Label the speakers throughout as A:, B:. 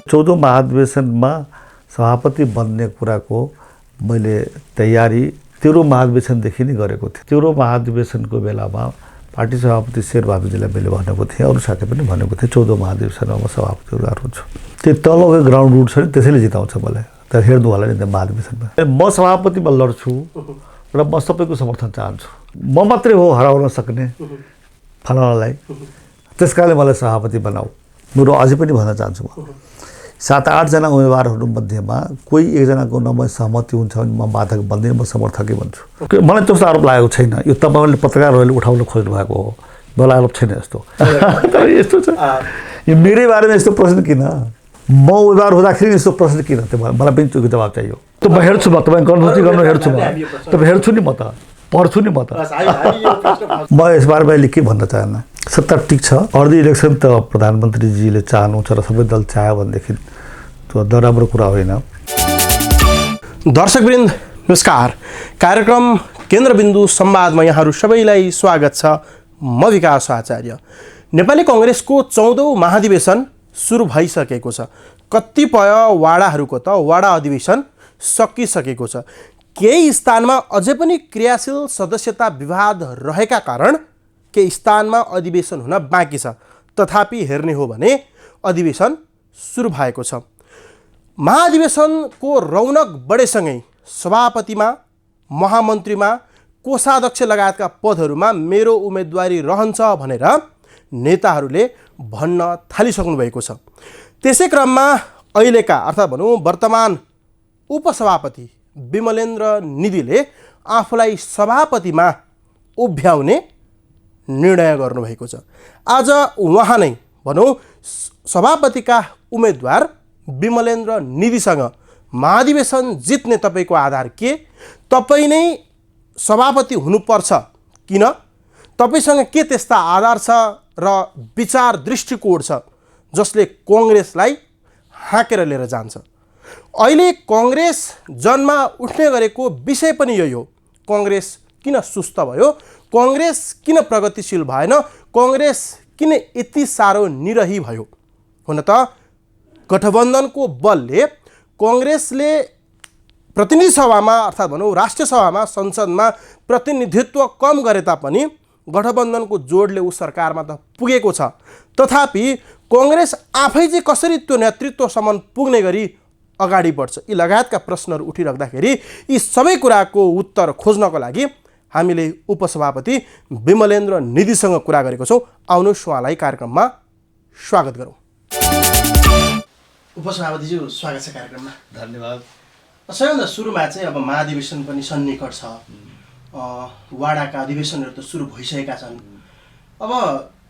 A: 14औं महाधिवेशनमा सभापति बन्ने कुराको मैले तयारी 13औं महाधिवेशनदेखि नै गरेको थिएँ। 13औं महाधिवेशनको बेलामा पार्टी सभापति शेरबहादुरजीलाई मैले भनेको थिएँ, अरू साथी पनि भनेको थिएँ 14औं महाधिवेशनमा म सभापति हुन्छु। त्यो तलको ग्राउन्ड रुट छ नि, त्यसैले जिताउँछ मलाई। तर हेर्नु होला नि त महाधिवेशनमा म सभापतिमा लड्छु र म सबैको समर्थन चाहन्छु। म मात्रै हो हराउन सक्ने फलानालाई, त्यसकारणले मलाई सभापति बनाऊ। मेरो अझै पनि भन्न चाहन्छु म 7-8 जना उम्मेदवारहरू मध्येमा कोही एकजनाको नमै सहमति हुन्छ भने म बाधक बन्दिनँ, म समर्थकै भन्छु। मलाई त्यस्तो आरोप लागेको छैन। यो तपाईँहरूले पत्रकारहरूले उठाउन खोज्नु भएको हो, मलाई आरोप छैन यस्तो। तर यस्तो छ, यो मेरै बारेमा यस्तो प्रश्न किन, म उम्मेदवार हुँदाखेरि यस्तो प्रश्न किन, त्यो मलाई पनि त्यो जवाब चाहियो। त म हेर्छु, म तपाईँ गर्नु हेर्छु, म तपाईँ हेर्छु नि, म त पढ्छु नि, म त म यसबारेमा अहिले के भन्न चाहन्न। सत्ता ठिक छ, अर्दी इलेक्सन त प्रधानमन्त्रीजीले चाहनुहुन्छ र सबै दल चाह्यो भनेदेखि त्यो नराम्रो कुरा होइन।
B: दर्शकवृन्द नमस्कार, कार्यक्रम केन्द्रबिन्दु संवादमा यहाँहरू सबैलाई स्वागत छ। म विकास आचार्य। नेपाली कङ्ग्रेसको 14औं महाधिवेशन सुरु भइसकेको छ। कतिपय वाडाहरूको त वाडा अधिवेशन सकिसकेको छ। केही स्थानमा अझै पनि क्रियाशील सदस्यता विवाद रहेका कारण केही स्थानमा अधिवेशन हुन बाँकी छ। तथापि हेर्ने हो भने अधिवेशन सुरु भएको छ। महाधिवेशनको रौनक बढेसँगै सभापतिमा, महामन्त्रीमा, कोषाध्यक्ष लगायतका पदहरूमा मेरो उम्मेदवारी रहन्छ भनेर नेताहरूले भन्न थालिसक्नु भएको छ। त्यसै क्रममा अहिलेका अर्थात् भनौँ वर्तमान उपसभापति विमलेन्द्र निधिले आफूलाई सभापतिमा उभ्याउने निर्णय गर्नुभएको छ। आज उहाँ नै भनौँ सभापतिका उम्मेदवार विमलेन्द्र निधिसँग महाधिवेशन जित्ने तपाईँको आधार के, तपाईँ नै सभापति हुनुपर्छ किन, तपाईँसँग के त्यस्ता आधार छ र विचार दृष्टिकोण छ जसले कङ्ग्रेसलाई हाँकेर लिएर जान्छ। अहिले कङ्ग्रेस जनमा उठ्ने गरेको विषय पनि यही हो। कङ्ग्रेस किन सुस्त भयो, कङ्ग्रेस किन प्रगतिशील भएन, कङ्ग्रेस किन यति साह्रो निरही भयो। हुन त गठबन्धनको बलले कङ्ग्रेसले प्रतिनिधि सभामा अर्थात् भनौँ राष्ट्रिय सभामा, संसदमा प्रतिनिधित्व कम गरे तापनि गठबन्धनको जोडले ऊ सरकारमा त पुगेको छ। तथापि कङ्ग्रेस आफै चाहिँ कसरी त्यो नेतृत्वसम्म पुग्ने गरी अगाडि बढ्छ, यी लगायतका प्रश्नहरू उठिराख्दाखेरि यी सबै कुराको उत्तर खोज्नको लागि हामीले उपसभापति विमलेन्द्र निधिसँग कुरा गरेको छौँ। आउनुहोस् उहाँलाई कार्यक्रममा स्वागत गरौँ। उपसभापतिज्यू स्वागत छ कार्यक्रममा।
A: धन्यवाद।
B: सबैभन्दा सुरुमा चाहिँ अब महाधिवेशन पनि सन्निकट छ, वाडाका अधिवेशनहरू त सुरु भइसकेका छन्। अब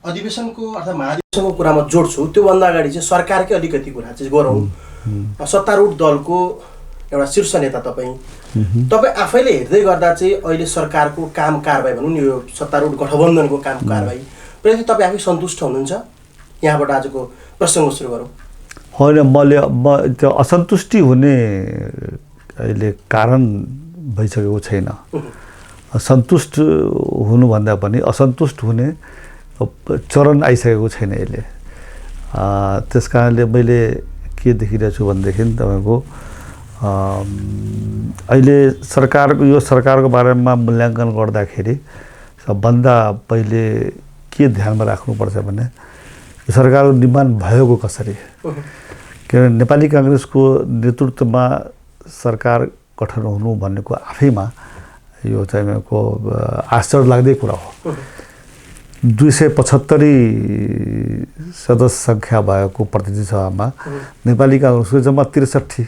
B: अधिवेशनको अर्थात् महाधिवेशनको कुरामा जोड्छु, त्योभन्दा अगाडि चाहिँ सरकारकै अलिकति कुरा चाहिँ गरौँ। सत्तारूढ दलको एउटा शीर्ष नेता तपाईँ आफैले हेर्दै गर्दा चाहिँ अहिले सरकारको काम कारबाही भनौँ न, यो सत्तारूढ गठबन्धनको काम कारबाही प्रति तपाईँ आफै सन्तुष्ट हुनुहुन्छ? यहाँबाट आजको प्रसङ्ग सुरु गरौँ।
A: होइन, म त्यो असन्तुष्टि हुने अहिले कारण भइसकेको छैन। सन्तुष्ट हुनुभन्दा पनि असन्तुष्ट हुने चरण आइसकेको छैन अहिले। त्यस कारणले मैले के देखिरहेको छु भनेदेखि तपाईँको अहिले यो सरकारको बारेमा मूल्याङ्कन गर्दाखेरि सबभन्दा पहिले के ध्यानमा राख्नुपर्छ भने यो सरकारको निर्माण भएको कसरी। किनभने नेपाली काङ्ग्रेसको नेतृत्वमा सरकार गठन हुनु भनेको आफैमा यो चाहिँ आश्चर्य लाग्दै कुरा हो। 275 सदस्य सङ्ख्या भएको प्रतिनिधि सभामा नेपाली काङ्ग्रेसको जम्मा 63,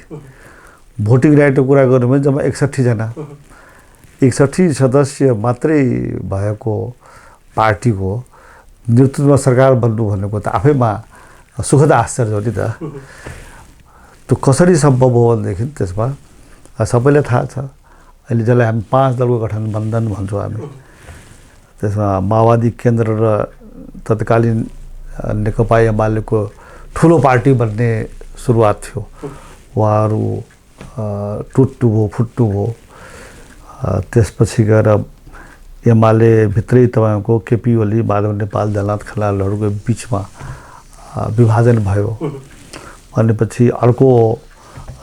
A: भोटिङ राइटको कुरा गर्नु भने जम्मा 61 जना, 61 सदस्य मात्रै भएको पार्टीको नेतृत्वमा सरकार बन्नु भनेको त आफैमा सुखद आश्चर्य हो नि त। त्यो कसरी सम्भव हो भनेदेखि त्यसमा सबैलाई थाहा छ। अहिले जसलाई हामी 5 दलको गठबन्धन भन्छौँ हामी, त्यसमा माओवादी केन्द्र र तत्कालीन नेकपा एमालेको ठुलो पार्टी बन्ने सुरुवात थियो। उहाँहरू टुट्नु भयो, फुट्नु भयो। त्यसपछि गएर एमाले भित्रै तपाईँको केपी ओली, माधव नेपाल, दलनाथ खनालहरूको बिचमा विभाजन भयो। भनेपछि अर्को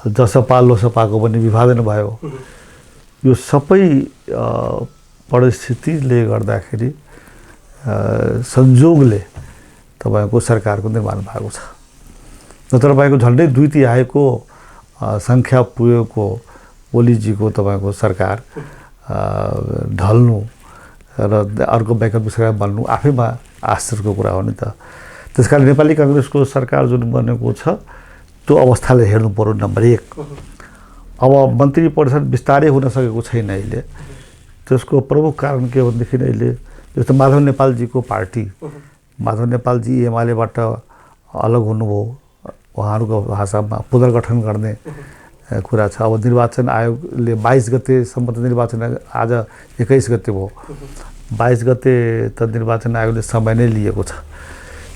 A: जसपा लोसपाको पनि विभाजन भयो। यो सबै परिस्थितिले गर्दाखेरि संयोगले तपाईको सरकारको निर्माण भएको छ। नत्र तपाईको झन्डै 2 तिहाईको संख्या पुगेको ओलीजीको तपाईको सरकार ढल्नु र अर्को वैकल्पिक सरकार बन्नु आफैमा आश्चर्यको कुरा हो नि त। त्यसकारण नेपाली कांग्रेसको सरकार जुन बनेको छ त्यो अवस्थाले हेर्नु पर्यो नम्बर 1। अब मन्त्री परिषद विस्तारै हुन सकेको छैन अहिले। त्यसको प्रमुख कारण के हो भनेदेखि अहिले जस्तो माधव नेपालजीको पार्टी, माधव नेपालजी एमालेबाट अलग हुनुभयो, उहाँहरूको भाषामा पुनर्गठन गर्ने कुरा छ। अब निर्वाचन आयोगले 22 गतेसम्म त निर्वाचन आज 21 गते भयो, 22 गते त निर्वाचन आयोगले समय नै लिएको छ।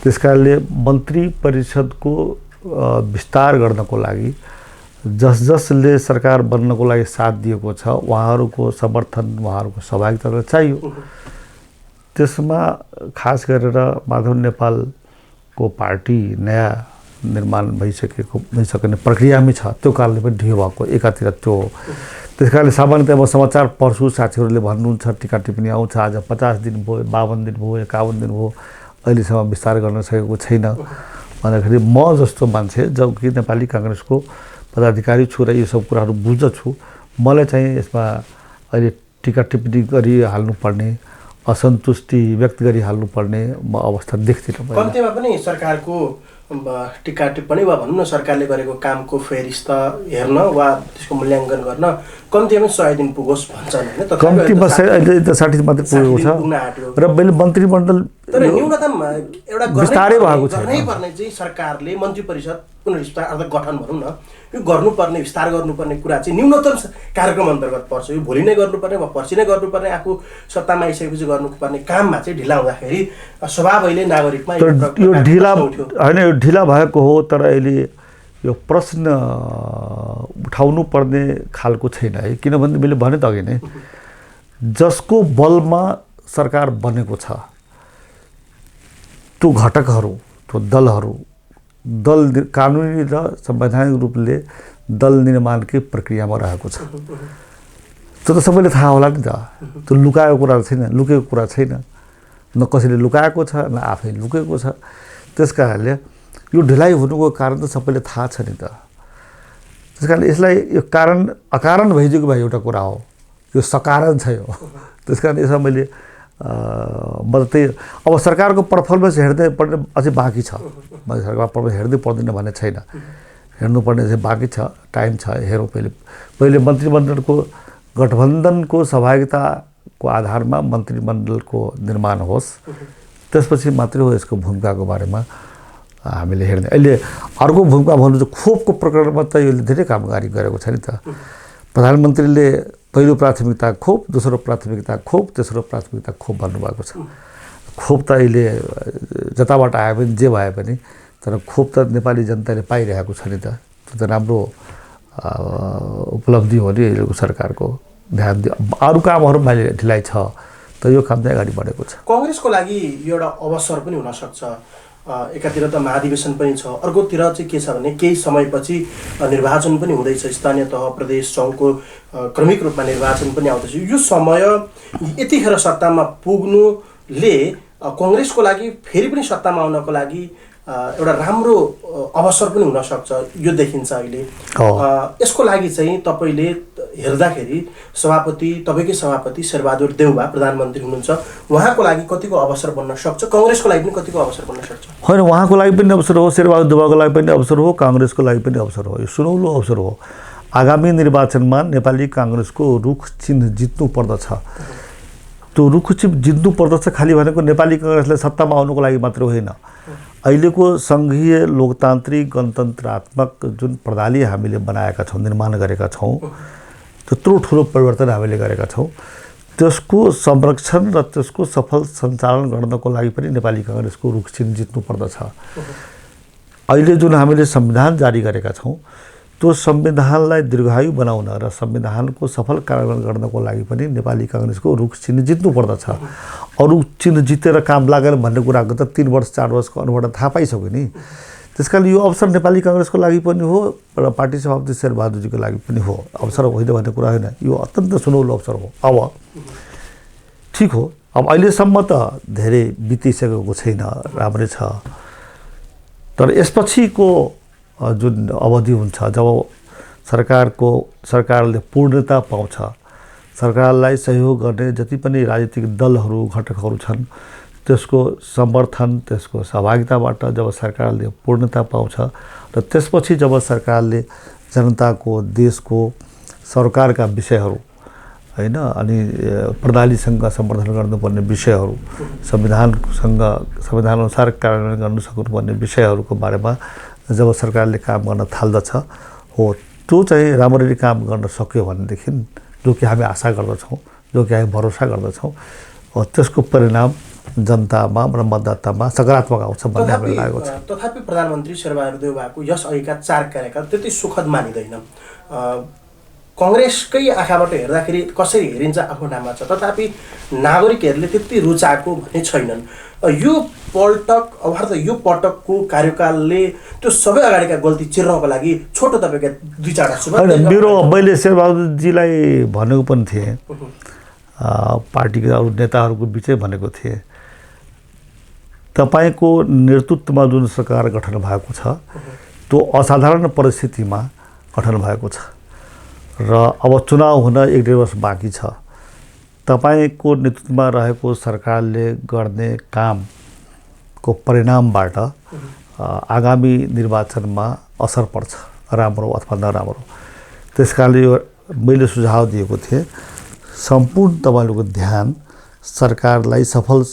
A: त्यसकारणले मन्त्री परिषदको विस्तार गर्नको लागि जसले सरकार बन्नको लागि साथ दिएको छ उहाँहरूको समर्थन, उहाँहरूको सहभागिता चाहियो। त्यसमा खास गरेर माधव नेपालको पार्टी नयाँ निर्माण भइसक्ने प्रक्रियामै छ, त्यो कारणले पनि ढिलो भएको एकातिर त्यो हो। त्यसकारणले सामान्यतया म समाचार पढ्छु, साथीहरूले भन्नुहुन्छ, टिका टिप्पणी आउँछ, आज 50 दिन भयो, 52 दिन भयो, 51 दिन भयो, अहिलेसम्म विस्तार गर्न सकेको छैन भन्दाखेरि म जस्तो मान्छे जब कि नेपाली कांग्रेसको पदाधिकारी छु र यो सब कुराहरू बुझ्दछु, मलाई चाहिँ यसमा अहिले टिका टिप्पणी गरिहाल्नुपर्ने, असन्तुष्टि व्यक्त गरिहाल्नुपर्ने म अवस्था देख्दिनँ।
B: कम्तीमा पनि सरकारको टिका टिप्पणी वा भनौँ न सरकारले गरेको कामको फेरिस्त हेर्न वा त्यसको मूल्याङ्कन गर्न कम्तीमा 100 दिन पुगोस् भन्छन् हैन।
A: कम्तीमा अहिले त 60 मात्रै पुगेको छ र मैले मन्त्रीमण्डल
B: तर न्यूनतम एउटा
A: विस्तारै भएको छ।
B: गर्नै पर्ने चाहिँ सरकारले मन्त्री परिषद पुनर्विस्तार अर्थात् गठन भनौँ न, यो गर्नुपर्ने, विस्तार गर्नुपर्ने कुरा चाहिँ न्यूनतम कार्यक्रम अन्तर्गत पर्छ। यो भोलि नै गर्नुपर्ने वा पर्सि नै गर्नुपर्ने, आफू सत्तामा आइसकेपछि गर्नुपर्ने काममा चाहिँ ढिला हुँदाखेरि स्वभाव अहिले नागरिकमा
A: यो ढिला होइन, यो ढिला भएको हो। तर अहिले यो प्रश्न उठाउनु पर्ने खालको छैन है, किनभने मैले भने त अघि नै जसको बलमा सरकार बनेको छ त्यो घटकहरू, त्यो दलहरू, दल कानुनी र संवैधानिक रूपले दल निर्माणकै प्रक्रियामा रहेको छ। त्यो त सबैले थाहा होला नि त। त्यो लुकाएको कुरा छैन, लुकेको कुरा छैन, न कसैले लुकाएको छ न आफै लुकेको छ। त्यसकारणले यो ढिलाइ हुनुको कारण त सबैले थाहा छ नि त। त्यसकारणले यसलाई यो कारण अकारण भइदिएको भए एउटा कुरा हो, यो सकारण छ यो। त्यसकारण यसमा मैले त्यही अब सरकारको पर्फर्मेन्स हेर्दै पर्ने अझै बाँकी छ। मैले सरकारको पर्फर्मेन्स हेर्दै पर्दैन भन्ने छैन, हेर्नुपर्ने चाहिँ बाँकी छ, टाइम छ, हेरौँ। पहिले मन्त्रीमण्डलको गठबन्धनको सहभागिताको आधारमा मन्त्रीमण्डलको निर्माण होस्, त्यसपछि मात्रै हो यसको भूमिकाको बारेमा हामीले हेर्ने। अहिले अर्को भूमिका भन्नु चाहिँ खोपको प्रकरणमा त यसले धेरै कामगारी गरेको छ नि त। प्रधानमन्त्रीले पहिलो प्राथमिकता खोप, दोस्रो प्राथमिकता खोप, तेस्रो प्राथमिकता खोप भन्नुभएको छ। खोप त अहिले जताबाट आए पनि जे भए पनि, तर खोप त नेपाली जनताले पाइरहेको छ नि त। त्यो त राम्रो उपलब्धि हो नि अहिलेको सरकारको। ध्यान दियो, अरू कामहरूमा ढिलाइ छ, तर यो काम चाहिँ अगाडि बढेको छ।
B: कांग्रेसको लागि यो एउटा अवसर पनि हुनसक्छ। एकातिर त महाधिवेशन पनि छ, अर्कोतिर चाहिँ के छ भने केही समयपछि निर्वाचन पनि हुँदैछ, स्थानीय तह, प्रदेश सङ्घको क्रमिक रूपमा निर्वाचन पनि आउँदैछ। यो समय यतिखेर सत्तामा पुग्नुले कांग्रेसको लागि फेरि पनि सत्तामा आउनको लागि एउटा राम्रो अवसर पनि हुनसक्छ, यो देखिन्छ अहिले। यसको लागि चाहिँ तपाईँले हेर्दाखेरि तपाईँकै सभापति शेरबहादुर देउवा प्रधानमन्त्री हुनुहुन्छ, उहाँको लागि कतिको अवसर बन्न सक्छ, कांग्रेसको लागि पनि कतिको अवसर बन्न सक्छ?
A: होइन, उहाँको लागि पनि अवसर हो, शेरबहादुर देउवाको लागि पनि अवसर हो, कांग्रेसको लागि पनि अवसर हो। यो सुनौलो अवसर हो। आगामी निर्वाचनमा नेपाली कांग्रेसको रुख चिन्ह जित्नु पर्दछ। त्यो रुख चिन्ह जित्नु पर्दछ खालि भनेको नेपाली कांग्रेसलाई सत्तामा आउनुको लागि मात्र होइन। अहिलेको सङ्घीय लोकतान्त्रिक गणतन्त्रात्मक जुन प्रणाली हामीले बनाएका छौँ, निर्माण गरेका छौँ, त्यत्रो ठुलो परिवर्तन हामीले गरेका छौँ, त्यसको संरक्षण र त्यसको सफल सञ्चालन गर्नको लागि पनि नेपाली कांग्रेसको रुख चिन्ह जित्नु पर्दछ। अहिले जुन हामीले संविधान जारी गरेका छौँ, त्यो संविधानलाई दीर्घायु बनाउन र संविधानको सफल कार्यान्वयन गर्नको लागि पनि नेपाली कांग्रेसको रुख चिन्ह जित्नु पर्दछ। अरू चिन्ह जितेर काम लागेन भन्ने कुराको त 3 वर्ष 4 वर्षको अनुभव थाहा पाइसक्यो नि। त्यसकारण यो अवसर नेपाली काङ्ग्रेसको लागि पनि हो र पार्टी सभापति शेरबहादुरजीको लागि पनि हो। अवसर होइन भन्ने कुरा होइन, यो अत्यन्त सुनौलो अवसर हो। अब ठिक हो, अब अहिलेसम्म त धेरै बितिसकेको छैन, राम्रै छ। तर यसपछिको जुन अवधि हुन्छ जब सरकारले पूर्णता पाउँछ, सरकारलाई सहयोग गर्ने जति पनि राजनीतिक दलहरू घटकहरू छन् त्यसको समर्थन, त्यसको सहभागिताबाट जब सरकारले पूर्णता पाउँछ र त्यसपछि जब सरकारले जनताको, देशको, सरकारका विषयहरू हैन अनि प्रणालीसँग सम्बर्धन गर्नुपर्ने विषयहरू, संविधानअनुसार कार्यान्वयन गर्न सक्नुपर्ने विषयहरूको बारेमा जब सरकारले काम गर्न थाल्दछ हो, त्यो चाहिँ राम्ररी काम गर्न सक्यो भनेदेखि, जो कि हामी आशा गर्दछौँ, जो कि हामी भरोसा गर्दछौँ, त्यसको परिणाम जनतामा र मतदातामा सकारात्मक आउँछ भन्ने हामीलाई लागेको छ।
B: तथापि प्रधानमन्त्री शेरबहादुर देउवाको यस अघिका 4 कार्यकाल त्यति सुखद मानिँदैन। कङ्ग्रेसकै आँखाबाट हेर्दाखेरि कसरी हेरिन्छ आफ्नो नाममा छ, तथापि नागरिकहरूले त्यति रुचाएको भन्ने छैनन्। यो पटकको कार्यकालले त्यो सबै अगाडिका गल्ती चिर्नको लागि छोटो तपाईँका 2-4 सुझाव।
A: मैले शेरबहादुरजीलाई भनेको पनि थिएँ, पार्टीका अरू नेताहरूको बिचै भनेको थिएँ, तपाईको नेतृत्वमा जुन सरकार गठन भएको छ त्यो असाधारण परिस्थितिमा गठन भएको छ र अब चुनाव हुन 1-1.5 वर्ष बाँकी छ। तपाईको नेतृत्वमा रहेको सरकारले गर्ने कामको परिणामबाट आगामी निर्वाचनमा असर पर्छ, राम्रो अथवा नराम्रो। त्यसकारणले मैले सुझाव दिएको थिएँ, सम्पूर्ण तपाईहरुको ध्यान सरकारलाई सफल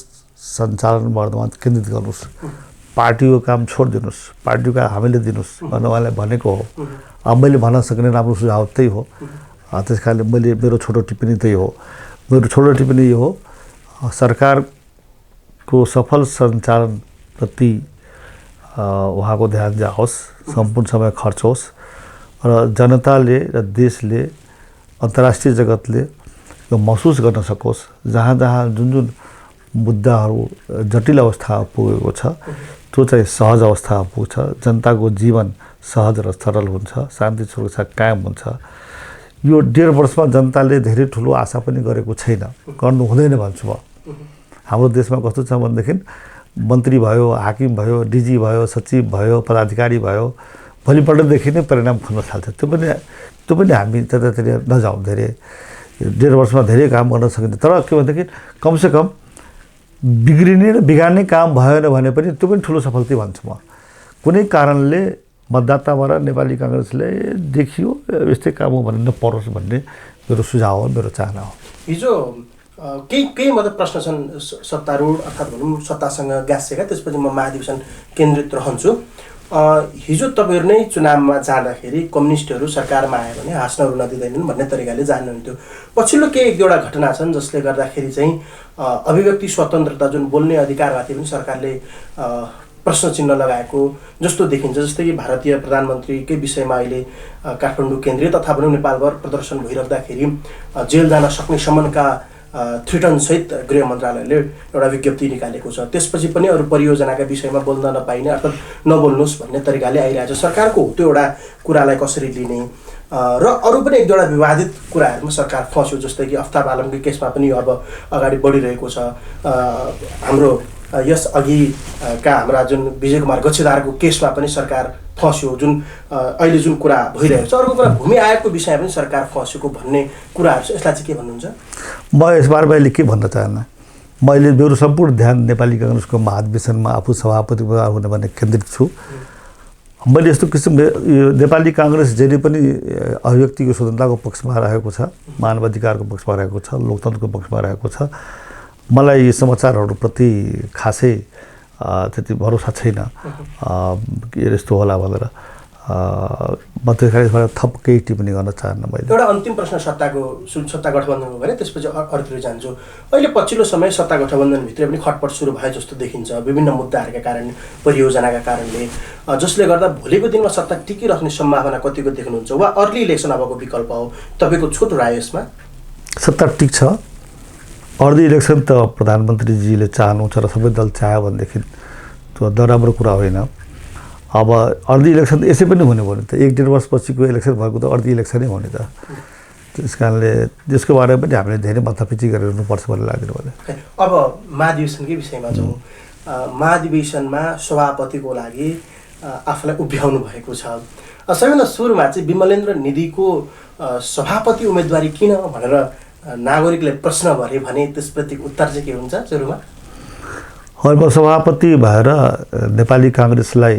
A: सञ्चालन गर्नमा केन्द्रित गर्नुस्, पार्टीको काम छोडिदिनुस्, पार्टीको काम हामीले दिनुस् भन्ने उहाँले भनेको हो। अब मैले भन्न सक्ने राम्रो सुझाव त्यही हो। त्यसकारणले मेरो छोटो टिप्पणी त्यही हो। मेरो छोटो टिप्पणी यो हो, सरकारको सफल सञ्चालन प्रति उहाँको ध्यान जाओस्, सम्पूर्ण समय खर्च होस् र जनताले र देशले, अन्तर्राष्ट्रिय जगतले यो महसुस गर्न सकोस्, जहाँ जुन मुद्दाहरू जटिल अवस्थामा पुगेको छ त्यो चाहिँ सहज अवस्थामा पुग्छ, जनताको जीवन सहज र सरल हुन्छ, शान्ति सुरक्षा कायम हुन्छ। यो 1.5 वर्षमा जनताले धेरै ठुलो आशा पनि गरेको छैन, गर्नु हुँदैन भन्छु म। हाम्रो देशमा कस्तो छ भनेदेखि मन्त्री भयो, हाकिम भयो, डिजी भयो, सचिव भयो, पदाधिकारी भयो, भोलिपल्टदेखि नै परिणाम खोज्न थाल्छ। त्यो पनि हामी त्यतातिर नजाउँ। धेरै 1.5 वर्षमा धेरै काम गर्न सकिन्छ, तर के भनेदेखि कमसेकम बिग्रिने र बिगार्ने काम भएन भने पनि त्यो पनि ठुलो सफलता भन्छु म। कुनै कारणले मतदाताबाट नेपाली काङ्ग्रेसले देखियो यस्तै काम हो भन्ने नपरोस् भन्ने मेरो सुझाव हो, मेरो चाहना हो।
B: हिजो केही मतलब प्रश्न छन् सत्तारूढ अर्थात् भनौँ सत्तासँग गाँसेका, त्यसपछि म महाधिवेशन केन्द्रित रहन्छु। हिजो तपाईँहरू नै चुनावमा जाँदाखेरि कम्युनिस्टहरू सरकारमा आयो भने हाँस्न रुन दिँदैनन् भन्ने तरिकाले जान्नुहुन्थ्यो। पछिल्लो केही 1-2वटा घटना छन् जसले गर्दाखेरि चाहिँ अभिव्यक्ति स्वतन्त्रता, जुन बोल्ने अधिकारमाथि पनि सरकारले प्रश्न चिन्ह लगाएको जस्तो देखिन्छ। जस्तै कि भारतीय प्रधानमन्त्रीकै विषयमा अहिले काठमाडौँ केन्द्रीय तथा भनौँ नेपालभर प्रदर्शन भइराख्दाखेरि जेल जान सक्ने सम्मका थ्रिटनसहित गृह मन्त्रालयले एउटा विज्ञप्ति निकालेको छ। त्यसपछि पनि अरू परियोजनाका विषयमा बोल्न नपाइने अर्थात् नबोल्नुहोस् भन्ने तरिकाले आइरहेको छ। सरकारको त्यो एउटा कुरालाई कसरी लिने र अरू पनि 1-2वटा विवादित कुराहरूमा सरकार फस्यो, जस्तै कि अफ्ताब आलमको केसमा पनि अब अगाडि बढिरहेको छ। हाम्रो यस अघिका हाम्रा जुन विजय कुमार गच्छेदारको केसमा पनि सरकार फस्यो, जुन अहिले जुन कुरा भइरहेको छ। अर्को कुरा भूमि आयोगको विषयमा पनि सरकार फस्यो भन्ने कुराहरू छ, यसलाई चाहिँ के भन्नुहुन्छ?
A: म यसबारे अहिले के भन्न चाहन्न। मैले मेरो सम्पूर्ण ध्यान नेपाली काङ्ग्रेसको महाधिवेशनमा आफू सभापति हुने भन्ने केन्द्रित छु। मैले यस्तो किसिमले नेपाली काङ्ग्रेस जहिले पनि अभिव्यक्तिको स्वतन्त्रताको पक्षमा रहेको छ, मानवाधिकारको पक्षमा रहेको छ, लोकतन्त्रको पक्षमा रहेको छ। मलाई यी समाचारहरूप्रति खासै त्यति भरोसा छैन यस्तो होला भनेर। म त्यसकारण थप केही टिप्पणी गर्न चाहन्न। मैले
B: एउटा अन्तिम प्रश्न सत्ता गठबन्धनको गरे, त्यसपछि अरूतिर जान्छु। अहिले पछिल्लो समय सत्ता गठबन्धनभित्र पनि खटपट सुरु भयो जस्तो देखिन्छ, विभिन्न मुद्दाहरूका कारण, परियोजनाका कारणले, जसले गर्दा भोलिको दिनमा सत्ता टिकिराख्ने सम्भावना कतिको देख्नुहुन्छ वा अर्ली इलेक्सन अबको विकल्प हो? तपाईँको छोटो राय यसमा?
A: सत्ता टिक्छ। अर्ली इलेक्सन त प्रधानमन्त्रीजीले चाहनुहुन्छ र सबै दल चाह्यो भनेदेखि त्यो नराम्रो कुरा होइन। अब अर्ली इलेक्सन त यसै पनि हुने भयो नि त, 1-1.5 वर्षपछिको इलेक्सन भएको त अर्ली इलेक्सनै हो नि त। त्यस कारणले त्यसको बारेमा पनि हामीले धेरै मथापिची गरेर हुनुपर्छ भन्ने लाग्दैन मलाई।
B: अब महाधिवेशनकै विषयमा जाउँ। महाधिवेशनमा सभापतिको लागि आफूलाई उभ्याउनु भएको छ। सबैभन्दा सुरुमा चाहिँ विमलेन्द्र निधिको सभापति उम्मेदवारी किन भनेर नागरिकले प्रश्न गरे भने त्यसप्रति उत्तर चाहिँ के हुन्छ सुरुमा?
A: म सभापति भएर नेपाली काङ्ग्रेसलाई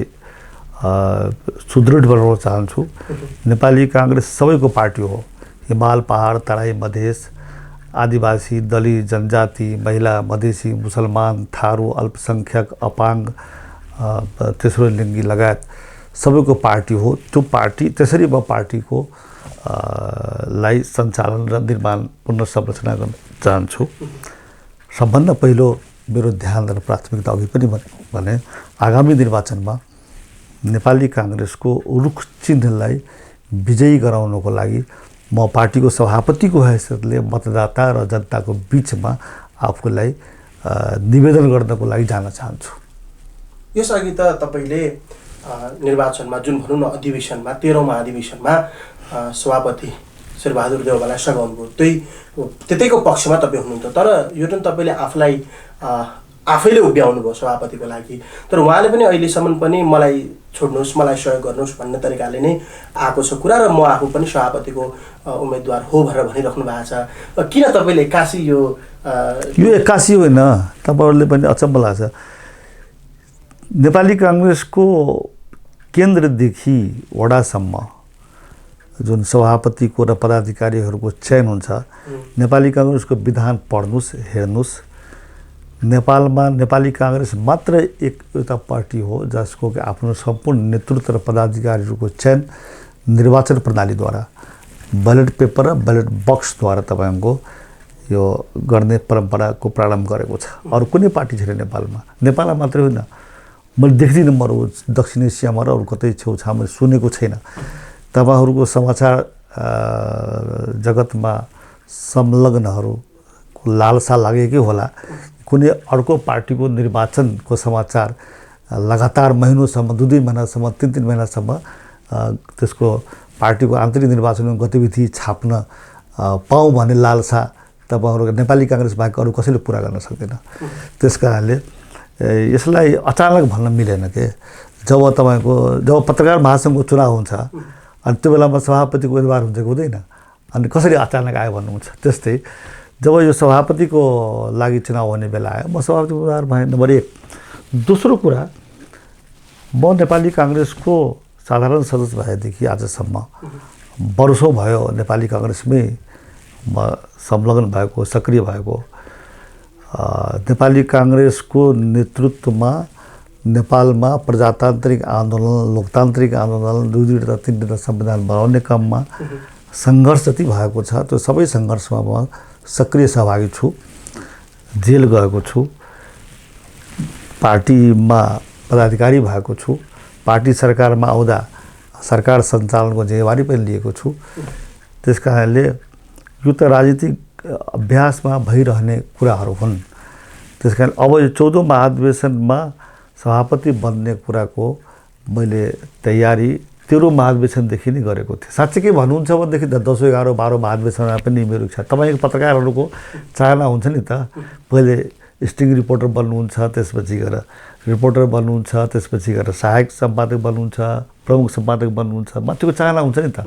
A: सुदृढ बनाउन चाहन्छु। नेपाली काङ्ग्रेस सबैको पार्टी हो। हिमाल, पहाड, तराई, मधेस, आदिवासी, दलित, जनजाति, महिला, मधेसी, मुसलमान, थारू, अल्पसङ्ख्यक, अपाङ्ग, तेस्रो लिङ्गी लगायत सबैको पार्टी हो। त्यो पार्टी त्यसरी म पार्टीको लाई सञ्चालन र निर्माण पुनः संरचना गर्न चाहन्छु। सबभन्दा पहिलो मेरो ध्यान र प्राथमिकता अघि पनि भने आगामी निर्वाचनमा नेपाली काङ्ग्रेसको रुख चिन्हलाई विजयी गराउनको लागि म पार्टीको सभापतिको हैसियतले मतदाता र जनताको बिचमा आफूलाई निवेदन गर्नको लागि जान चाहन्छु।
B: यसअघि त तपाईँले निर्वाचनमा जुन भनौँ न अधिवेशनमा 13औं महाधिवेशनमा सभापति शेरबहादुर देउवालाई सघाउनुभयो, त्यतैको पक्षमा तपाईँ हुनुहुन्थ्यो। तर यो जुन तपाईँले आफूलाई आफैले उभ्याउनु भयो सभापतिको लागि, तर उहाँले पनि अहिलेसम्म पनि मलाई छोड्नुहोस्, मलाई सहयोग गर्नुहोस् भन्ने तरिकाले नै आएको छ कुरा, र म आफू पनि सभापतिको उम्मेदवार हो भनेर भनिराख्नु भएको छ। किन तपाईँले एक्कासी यो
A: एक्कासी होइन, तपाईँहरूले पनि अचम्म लाग्छ। नेपाली काङ्ग्रेसको केन्द्रदेखि वडासम्म जुन सभापतिको र पदाधिकारीहरूको चयन हुन्छ, नेपाली काङ्ग्रेसको विधान पढ्नुहोस्, हेर्नुहोस्। नेपालमा नेपाली काङ्ग्रेस मात्र एउटा पार्टी हो जसको कि आफ्नो सम्पूर्ण नेतृत्व र पदाधिकारीहरूको चयन निर्वाचन प्रणालीद्वारा, ब्यालेट पेपर र ब्यालेट बक्सद्वारा तपाईँको यो गर्ने परम्पराको प्रारम्भ गरेको छ। अरू कुनै पार्टी छैन नेपालमा। नेपालमा मात्रै होइन, मैले देख्दिनँ म दक्षिण एसियामा र अरू कतै छेउछाउमा सुनेको छैन। तपाईँहरूको समाचार जगतमा संलग्नहरूको लालसा लागेकै होला कुनै अर्को पार्टीको निर्वाचनको समाचार लगातार महिनौसम्म, 2-2 महिनासम्म, 3-3 महिनासम्म त्यसको पार्टीको आन्तरिक निर्वाचनको गतिविधि छाप्न पाऊँ भन्ने लालसा तपाईँहरूको नेपाली काङ्ग्रेस बाहेक अरू कसैले पुरा गर्न सक्दैन। त्यस कारणले यसलाई अचानक भन्न मिलेन के। जब पत्रकार महासङ्घको चुनाव हुन्छ अनि त्यो बेलामा सभापतिको उम्मेदवार हुन्छ कि हुँदैन, अनि कसरी अचानक आयो भन्नुहुन्छ। त्यस्तै जब यो सभापतिको लागि चुनाव हुने बेला आयो, म सभापति उम्मेदवार भएँ, नम्बर 1। दोस्रो कुरा, म नेपाली काङ्ग्रेसको साधारण सदस्य भएदेखि आजसम्म वर्षौँ भयो नेपाली काङ्ग्रेसमै म संलग्न भएको, सक्रिय भएको। नेपाली काङ्ग्रेसको नेतृत्वमा नेपालमा प्रजातान्त्रिक आन्दोलन, लोकतान्त्रिक आन्दोलन, 2-2 र 3 संविधान बनाउने काममा सङ्घर्ष जति भएको छ, त्यो सबै सङ्घर्षमा म सक्रिय सहभागी छु। जेल गएको छु, पार्टीमा पदाधिकारी भएको छु, पार्टी सरकारमा आउँदा सरकार सञ्चालनको जिम्मेवारी पनि लिएको छु। त्यस कारणले यो त राजनीतिक अभ्यासमा भइरहने कुराहरू हुन्। त्यस कारण अब यो 14औं महाधिवेशनमा सभापति बन्ने कुराको मैले तयारी 13औं महाधिवेशनदेखि नै गरेको थिएँ। साँच्चै के भन्नुहुन्छ भनेदेखि 10, 11, 12 महाधिवेशनमा पनि मेरो इच्छा। तपाईँको पत्रकारहरूको चाहना हुन्छ नि त, पहिले स्टिङ रिपोर्टर बन्नुहुन्छ, त्यसपछि गएर रिपोर्टर बन्नुहुन्छ, त्यसपछि गएर सहायक सम्पादक बन्नुहुन्छ, प्रमुख सम्पादक बन्नुहुन्छ। मान्छेको चाहना हुन्छ नि त,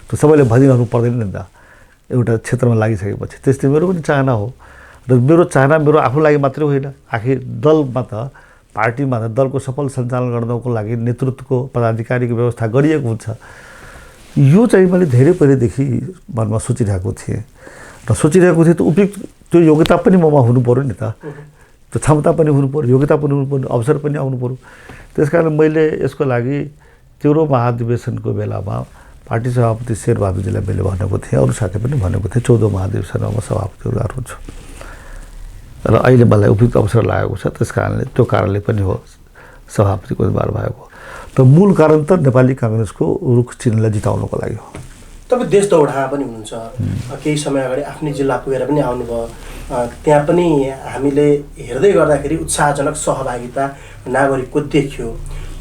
A: त्यो सबैले भनिरहनु पर्दैन नि त एउटा क्षेत्रमा लागिसकेपछि। त्यस्तै मेरो पनि चाहना हो, र मेरो चाहना मेरो आफ्नो लागि मात्रै होइन, आखिर दलमा त, पार्टीमा त दलको सफल सञ्चालन गर्नको लागि नेतृत्वको पदाधिकारीको व्यवस्था गरिएको हुन्छ। यो चाहिँ मैले धेरै पहिलेदेखि मनमा सोचिरहेको थिएँ र सोचिरहेको थिएँ। त उपयुक्त त्यो योग्यता पनि ममा हुनु पऱ्यो नि त, त्यो क्षमता पनि हुनु पऱ्यो, योग्यता पनि हुनु पऱ्यो, अवसर पनि आउनु पऱ्यो। त्यस कारण मैले यसको लागि 13औं महाधिवेशनको बेलामा पार्टी सभापति शेरबहादुरजीलाई मैले भनेको थिएँ, अरू साथी पनि भनेको थिएँ 14औं महाधिवेशनमा म सभापति उम्मेदवार हुन्छु, र अहिले मलाई उपयुक्त अवसर लागेको छ। त्यस कारणले त्यो कारणले पनि हो सभापतिको उम्मेदवार भएको। त मूल कारण त नेपाली काङ्ग्रेसको रुख चिन्हलाई जिताउनको लागि हो।
B: तपाईँ देश दौडमा पनि हुनुहुन्छ, केही समय अगाडि आफ्नै जिल्ला पुगेर पनि आउनुभयो। त्यहाँ पनि हामीले हेर्दै गर्दाखेरि उत्साहजनक सहभागिता नागरिकको देखियो।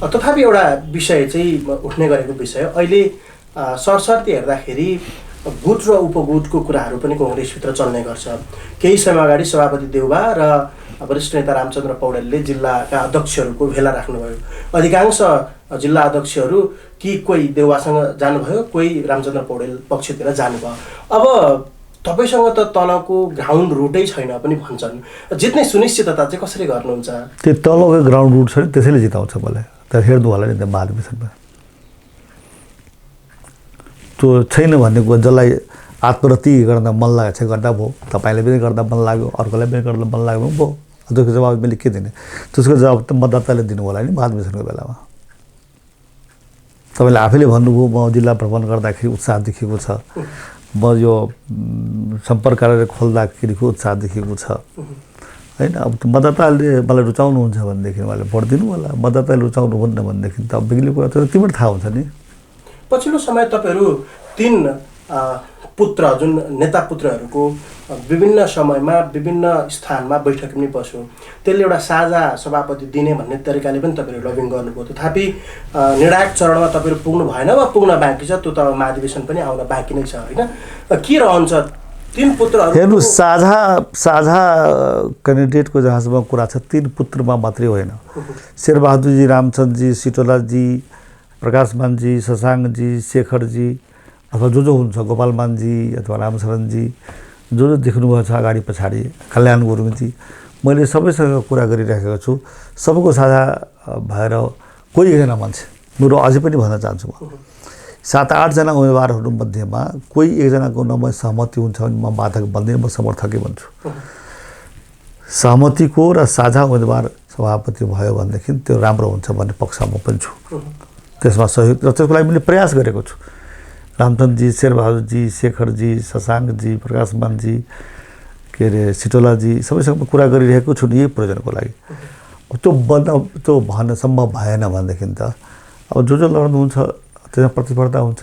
B: तथापि एउटा विषय चाहिँ उठ्ने गरेको विषय अहिले सरसर्ती हेर्दाखेरि गुट र उपगुटको कुराहरू पनि कङ्ग्रेसभित्र चल्ने गर्छ। केही समय अगाडि सभापति देउबा र वरिष्ठ नेता रामचन्द्र पौडेलले जिल्लाका अध्यक्षहरूको भेला राख्नुभयो। अधिकांश जिल्ला अध्यक्षहरू कि कोही देउबासँग जानुभयो, कोही रामचन्द्र पौडेल पक्षतिर जानुभयो। अब तपाईँसँग त तलको ग्राउन्ड रुटै छैन पनि भन्छन्, जित्ने सुनिश्चितता चाहिँ कसरी गर्नुहुन्छ?
A: त्यो तलको ग्राउन्ड रुट छ नि, त्यसैले जिताउँछ मलाई। तर हेर्नु होला नि त महाधिवेशनमा त्यो छैन भन्ने कुरा, जसलाई आत्मरति गर्न मन लागेको छ गर्दा भयो, तपाईँले पनि गर्दा मन लाग्यो, अर्कोलाई पनि गर्दा मन लाग्यो भयो। त्यसको जवाब मैले के दिने? त्यसको जवाब त मतदाताले दिनु होला नि महाधिवेशनको बेलामा। तपाईँले आफैले भन्नुभयो म जिल्ला भ्रमण गर्दाखेरि उत्साह देखिएको छ, म यो सम्पर्क कार्यालय खोल्दाखेरिको उत्साह देखिएको छ होइन। अब मतदाताले मलाई रुचाउनुहुन्छ भनेदेखि उहाँले भोट दिनु होला, मतदाताले रुचाउनुहुन्न भनेदेखि त अब बेग्लै कुरा त तिमीलाई थाहा हुन्छ नि।
B: पछिल्लो समय तपाईँहरू 3 पुत्र जुन नेता पुत्रहरूको विभिन्न समयमा विभिन्न स्थानमा बैठक पनि बस्यो, त्यसले एउटा साझा सभापति दिने भन्ने तरिकाले पनि तपाईँहरू लबिङ गर्नुभयो। तथापि निर्णायक चरणमा तपाईँहरू पुग्नु भएन वा पुग्न बाँकी छ, त्यो त महाधिवेशन पनि आउन बाँकी नै छ होइन। के रहन्छ 3 पुत्रहरू?
A: हेर्नु, साझा क्यान्डिडेटको जहाँसम्म कुरा छ 3 पुत्रमा मात्रै होइन, शेरबहादुरजी, रामचन्द्रजी, सिटोलाजी, प्रकाशमानजी, शशाङ्कजी, शेखरजी अथवा जो हुन्छ, गोपालमानजी अथवा रामशरणजी, जो देख्नुभएको छ अगाडि पछाडि, कल्याण गुरुङजी, मैले सबैसँग कुरा गरिराखेको छु। सबैको साझा भएर कोही एकजना मान्छे, मेरो अझै पनि भन्न चाहन्छु, म 7-8 जना उम्मेदवारहरू मध्येमा कोही एकजनाको नमै सहमति हुन्छ भने म बाधक बन्दिनँ, म समर्थकै भन्छु। सहमतिको र साझा उम्मेदवार सभापति भयो भनेदेखि त्यो राम्रो हुन्छ भन्ने पक्षमा म पनि छु। त्यसमा सहयोग र त्यसको लागि मैले प्रयास गरेको छु। रामचन्द्रजी, शेरबहादुरजी, शेखरजी, शशाङ्कजी, प्रकाशमानजी, के अरे सिटोलाजी, सबैसँग कुरा गरिरहेको छु नि यही प्रयोजनको लागि। त्यो भन्न सम्भव भएन भनेदेखि त अब जो लड्नुहुन्छ त्यसमा प्रतिस्पर्धा हुन्छ,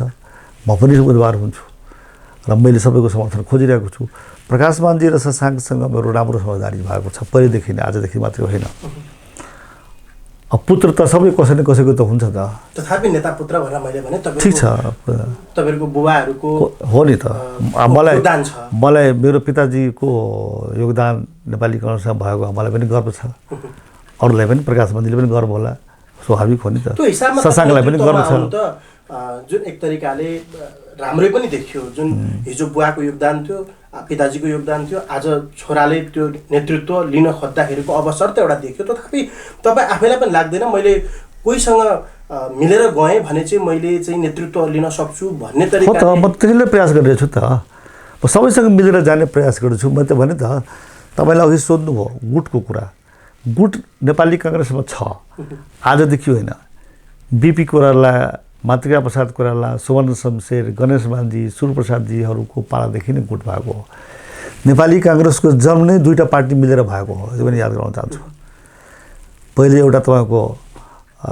A: म पनि उम्मेदवार हुन्छु र मैले सबैको समर्थन खोजिरहेको छु। प्रकाशमानजी र शशाङ्कसँग मेरो राम्रो समझदारी भएको छ पहिलेदेखि नै, आजदेखि मात्रै होइन। अब पुत्र त सबै कसै न कसैको त हुन्छ त,
B: तथापि नेता पुत्र भनेर मैले भने
A: ठिक छ,
B: तपाईँहरूको बुबाहरूको
A: हो नि त। मलाई मेरो पिताजीको योगदान नेपाली काङ्ग्रेसमा भएको मलाई पनि गर्व छ, अरूलाई पनि, प्रकाशमानजीले पनि गर्व होला, स्वाभाविक हो नि त। शशाङ्कलाई पनि गर्व छ।
B: जुन एक तरिकाले राम्रै पनि देखियो, जुन हिजो बुवाको योगदान थियो, पिताजीको योगदान थियो, आज छोराले त्यो नेतृत्व लिन खोज्दाखेरिको अवसर त एउटा देखियो। तथापि तपाईँ आफैलाई पनि लाग्दैन मैले कोहीसँग मिलेर गएँ भने चाहिँ मैले चाहिँ नेतृत्व लिन सक्छु भन्ने तरिका?
A: हो त, म त्यसैले प्रयास गरिरहेको छु त, म सबैसँग मिलेर जाने प्रयास गर्छु। मैले त भने त, तपाईँलाई अघि सोध्नुभयो गुटको कुरा। गुट नेपाली काङ्ग्रेसमा छ, आजदेखि होइन। बिपी कोइराला, मातृका प्रसाद कोइराला, सुवर्ण शमशेर, गणेश मानजी, सूर्यप्रसादजीहरूको पालादेखि नै गुट भएको हो। नेपाली काङ्ग्रेसको जन्म नै 2टा पार्टी मिलेर भएको हो, यो पनि याद गराउन चाहन्छु। पहिले एउटा तपाईँको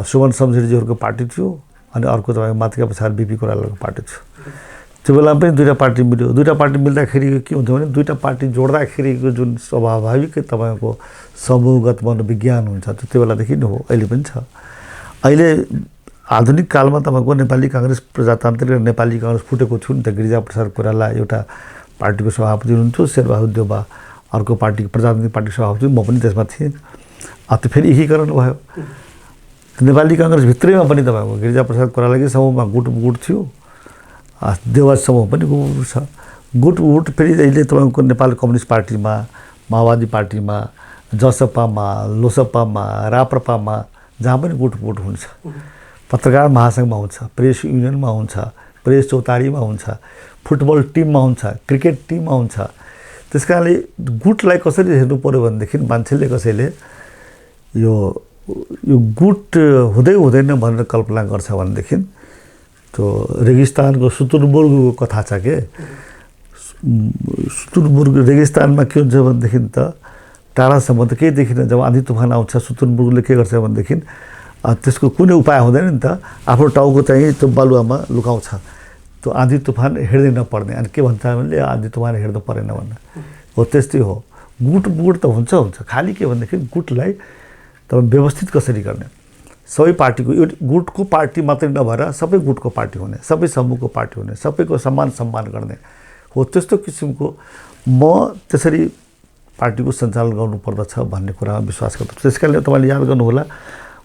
A: सुवर्ण शमशेरजीहरूको पार्टी थियो, अनि अर्को तपाईँको मातृका प्रसाद बिपी कोइरालाको पार्टी थियो। त्यो बेलामा पनि 2टा पार्टी मिल्यो। 2टा पार्टी मिल्दाखेरि के हुन्थ्यो भने 2टा पार्टी जोड्दाखेरिको जुन स्वाभाविक तपाईँको समूहगत मनोविज्ञान हुन्छ त्यो बेलादेखि नै हो, अहिले पनि छ। अहिले आधुनिक कालमा तपाईँको नेपाली काङ्ग्रेस प्रजातान्त्रिक र नेपाली काङ्ग्रेस फुटेको थियो नि त। गिरिजाप्रसाद कोइराला एउटा पार्टीको सभापति हुनुहुन्थ्यो, शेरबहादुर देउबा अर्को पार्टीको प्रजातान्त्रिक पार्टीको सभापति, म पनि त्यसमा थिएँ। त्यो फेरि एकीकरण भयो। नेपाली काङ्ग्रेस भित्रैमा पनि तपाईँको गिरिजाप्रसाद कोइरालाकै समूहमा गुट थियो, देउबा समूह पनि गुट छ। गुट फेरि अहिले तपाईँको नेपाल कम्युनिस्ट पार्टीमा, माओवादी पार्टीमा, जसपामा, लोसपामा, राप्रपामा, जहाँ पनि गुट हुन्छ। पत्रकार महासङ्घमा हुन्छ, प्रेस युनियनमा हुन्छ, प्रेस चौतारीमा हुन्छ, फुटबल टिममा हुन्छ, क्रिकेट टिममा हुन्छ। त्यस कारणले गुटलाई कसरी हेर्नु पऱ्यो भनेदेखि मान्छेले कसैले यो गुट हुँदै हुँदैन भनेर कल्पना गर्छ भनेदेखि त्यो रेगिस्तानको सुतुरमुर्गको कथा छ के। सुतुरमुर्ग रेगिस्तानमा के हुन्छ भनेदेखि त टाढासम्म त केही देखिन। जब आँधी तुफान आउँछ सुतुरमुर्गले के गर्छ भनेदेखि त्यसको कुनै उपाय हुँदैन नि त, आफ्नो टाउको चाहिँ त्यो बालुवामा लुकाउँछ, त्यो आँधी तुफान हिँड्दै नपर्ने। अनि के भन्छ भने आँधी तुफान हिँड्नु परेन भन्ने हो। त्यस्तै हो, गुट त हुन्छ। खालि के भनेदेखि गुटलाई तपाईँ व्यवस्थित कसरी गर्ने, सबै पार्टीको एउटा गुटको पार्टी मात्रै नभएर सबै गुटको पार्टी हुने, सबै समूहको पार्टी हुने, सबैको सम्मान गर्ने हो। त्यस्तो किसिमको म त्यसरी पार्टीको सञ्चालन गर्नुपर्दछ भन्ने कुरामा विश्वास गर्छु। त्यसकारणले तपाईँले याद गर्नुहोला,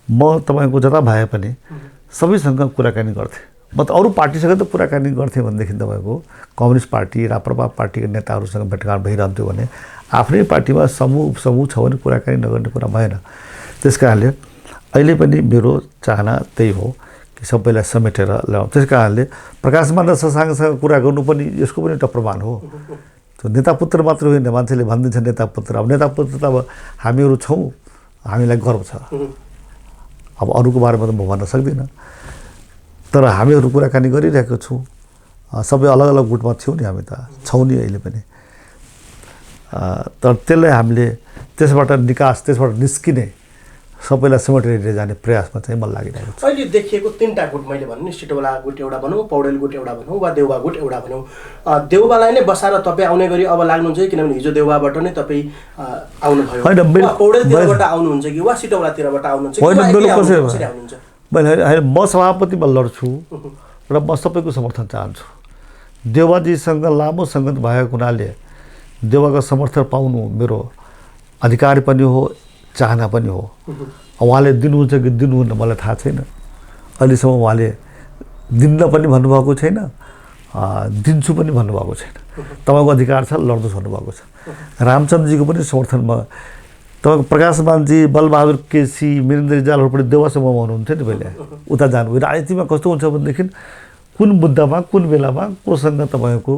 A: म तपाईँको जता भए पनि सबैसँग कुराकानी गर्थेँ। म त अरू पार्टीसँग त कुराकानी गर्थेँ भनेदेखि तपाईँको कम्युनिस्ट पार्टी, राप्रपा पार्टीका नेताहरूसँग भेटघाट भइरहन्थ्यो भने आफ्नै पार्टीमा समूह छ भने कुराकानी नगर्ने कुरा भएन। त्यस कारणले अहिले पनि मेरो चाहना त्यही हो कि सबैलाई समेटेर ल्याउँ। त्यस कारणले प्रकाशमान र शशाङ्कसँग कुरा गर्नु पनि यसको पनि एउटा प्रमाण हो। त्यो नेतापुत्र मात्र होइन, मान्छेले भनिदिन्छ नेतापुत्र। अब नेतापुत्र त अब हामीहरू छौँ, हामीलाई गर्व छ। अब अरूको बारेमा त म भन्न सक्दिनँ, तर हामीहरू कुराकानी गरिरहेको छौँ। सबै अलग अलग गुटमा थियौँ नि, हामी त छौँ नि अहिले पनि। तर त्यसलाई हामीले त्यसबाट निस्किने, सबैलाई समेटेर जाने प्रयासमा चाहिँ मलाई लागिरहेको छ।
B: अहिले देखिएको 3टा गुट मैले भन्नु नि, सिटौला गुट एउटा भनौँ, पौडेल गुट एउटा भनौँ, वा देउबा गुट एउटा भनौँ। देउबालाई नै बसाएर तपाईँ आउने गरी अब लाग्नुहुन्छ कि, किनभने हिजो देउबाबाट नै तपाईँ आउनुभयो, पौडेलतिरबाट आउनुहुन्छ कि वा सिटौलातिरबाट आउनुहुन्छ कि?
A: म सभापतिमा लड्छु र म सबैको समर्थन चाहन्छु। देउबाजीसँग लामो सङ्गत भएको हुनाले देउबाको समर्थन पाउनु मेरो अधिकार पनि हो, चाहना पनि हो। उहाँले दिनुहुन्छ कि दिनुहुन्न मलाई थाहा छैन। अहिलेसम्म उहाँले दिन्न पनि भन्नुभएको छैन, दिन्छु पनि भन्नुभएको छैन। तपाईँको अधिकार छ, लड्नुहोस् भन्नुभएको छ। रामचन्द्रजीको पनि समर्थनमा तपाईँको प्रकाशमानजी, बलबहादुर केसी, वीरेन्द्र रिजालहरू पनि देउबा समूहमा हुनुहुन्थ्यो नि पहिले। उता जानुभयो। राजनीतिमा कस्तो हुन्छ भनेदेखि कुन मुद्दामा, कुन बेलामा कोसँग तपाईँको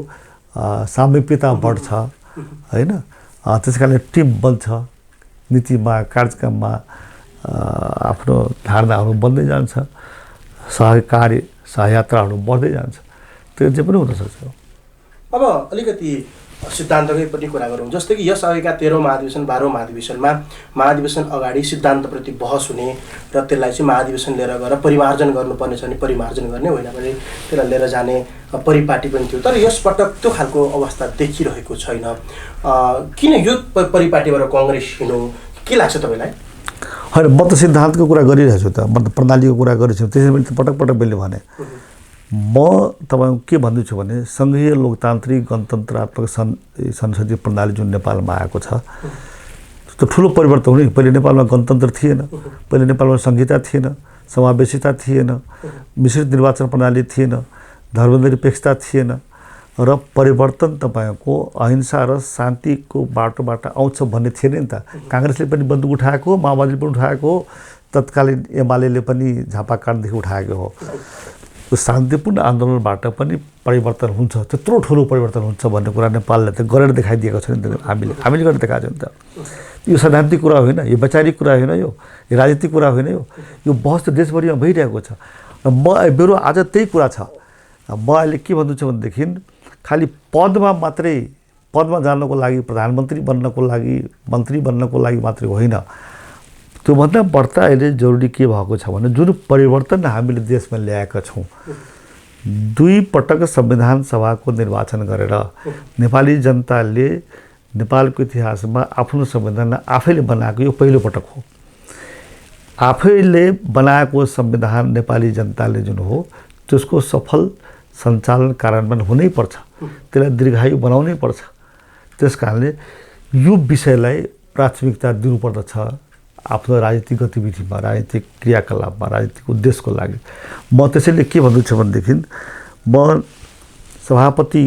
A: सामिप्यता बढ्छ होइन। त्यस कारणले टिम बन्छ, नीतिमा, कार्यक्रममा आफ्नो धारणाहरू बन्दै जान्छ, सहकार्य सहयात्राहरू बढ्दै जान्छ। त्यो जे पनि हुनसक्छ।
B: अब अलिकति सिद्धान्तकै पनि कुरा गरौँ। जस्तै कि यस अघिका 13औं महाधिवेशन, 12औं महाधिवेशनमा महाधिवेशन अगाडि सिद्धान्तप्रति बहस हुने र त्यसलाई चाहिँ महाधिवेशन लिएर गएर परिमार्जन गर्नुपर्ने छ भने परिमार्जन गर्ने, होइन भने त्यसलाई लिएर जाने परिपाटी पनि थियो। तर यसपटक त्यो खालको अवस्था देखिरहेको छैन। किन यो परिपाटीबाट कङ्ग्रेस हिँड्नु, के लाग्छ तपाईँलाई?
A: होइन, म त सिद्धान्तको कुरा गरिरहेको छु, त म त प्रणालीको कुरा गरिरहेको छु। त्यसरी पनि पटक पटक मैले भने म तपाईँको के भन्दैछु भने सङ्घीय लोकतान्त्रिक गणतन्त्रात्मक संसदीय प्रणाली जुन नेपालमा आएको छ त्यो ठुलो परिवर्तन हुने। पहिले नेपालमा गणतन्त्र थिएन, पहिले नेपालमा संहिता थिएन, समावेशिता थिएन, मिश्रित निर्वाचन प्रणाली थिएन, धर्मनिरपेक्षता थिएन र परिवर्तन तपाईँको अहिंसा र शान्तिको बाटोबाट आउँछ भन्ने थिएन नि त। काङ्ग्रेसले पनि बन्दुक उठाएको, माओवादीले पनि उठाएको, तत्कालीन एमाले पनि झापा काण्डदेखि उठाएको हो। त्यो शान्तिपूर्ण आन्दोलनबाट पनि परिवर्तन हुन्छ, त्यत्रो ठुलो परिवर्तन हुन्छ भन्ने कुरा नेपालले त गरेर देखाइदिएको छ नि त। हामीले गरेर देखाएको छ नि त। यो सैद्धान्तिक कुरा होइन, यो वैचारिक कुरा होइन, यो राजनीतिक कुरा होइन। यो बहस त देशभरिमा भइरहेको छ। र मेरो आज त्यही कुरा छ। म अहिले के भन्दैछु भनेदेखि खालि पदमा जानको लागि, प्रधानमन्त्री बन्नको लागि, मन्त्री बन्नको लागि मात्रै होइन। त्योभन्दा बढ्ता अहिले जरुरी के भएको छ भने जुन परिवर्तन हामीले देशमा ल्याएका छौँ, 2 पटक संविधान सभाको निर्वाचन गरेर नेपाली जनताले नेपालको इतिहासमा आफ्नो संविधान आफैले बनाएको यो पहिलो पटक हो। आफैले बनाएको संविधान नेपाली जनताले जुन हो त्यसको सफल सञ्चालन कार्यान्वयन हुनै पर्छ, त्यसलाई दीर्घायु बनाउनै पर्छ। त्यस कारणले यो विषयलाई प्राथमिकता दिनुपर्दछ आफ्नो राजनीतिक गतिविधिमा, राजनीतिक क्रियाकलापमा, राजनीतिक उद्देश्यको लागि। म त्यसैले के भन्दैछु भनेदेखि म सभापति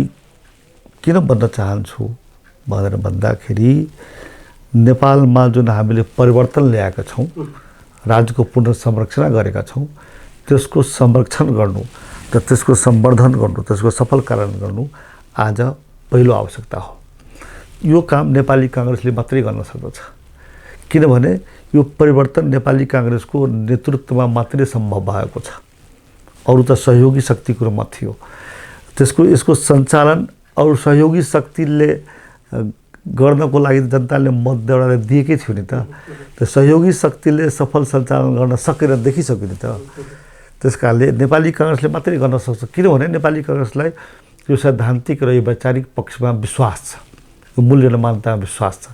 A: किन बन्न चाहन्छु भनेर भन्दाखेरि नेपालमा जुन हामीले परिवर्तन ल्याएका छौँ, राज्यको पुनर्संरचना गरेका छौँ, त्यसको संरक्षण गर्नु र त्यसको सम्वर्धन गर्नु, त्यसको सफल कार्यान्वयन गर्नु आज पहिलो आवश्यकता हो। यो काम नेपाली काङ्ग्रेसले मात्रै गर्न सक्दछ, किनभने यो परिवर्तन नेपाली काङ्ग्रेसको नेतृत्वमा मात्रै सम्भव भएको छ। अरू त सहयोगी शक्तिको रूपमा थियो। यसको सञ्चालन अरू सहयोगी शक्तिले गर्नको लागि जनताले मत देउडाले दिएकै थियो नि त। त्यो सहयोगी शक्तिले सफल सञ्चालन गर्न सकेर देखिसक्यो नि त। त्यस कारणले नेपाली काङ्ग्रेसले मात्रै गर्न सक्छ, किनभने नेपाली काङ्ग्रेसलाई यो सैद्धान्तिक र यो वैचारिक पक्षमा विश्वास छ, यो मूल्य र मान्यतामा विश्वास छ।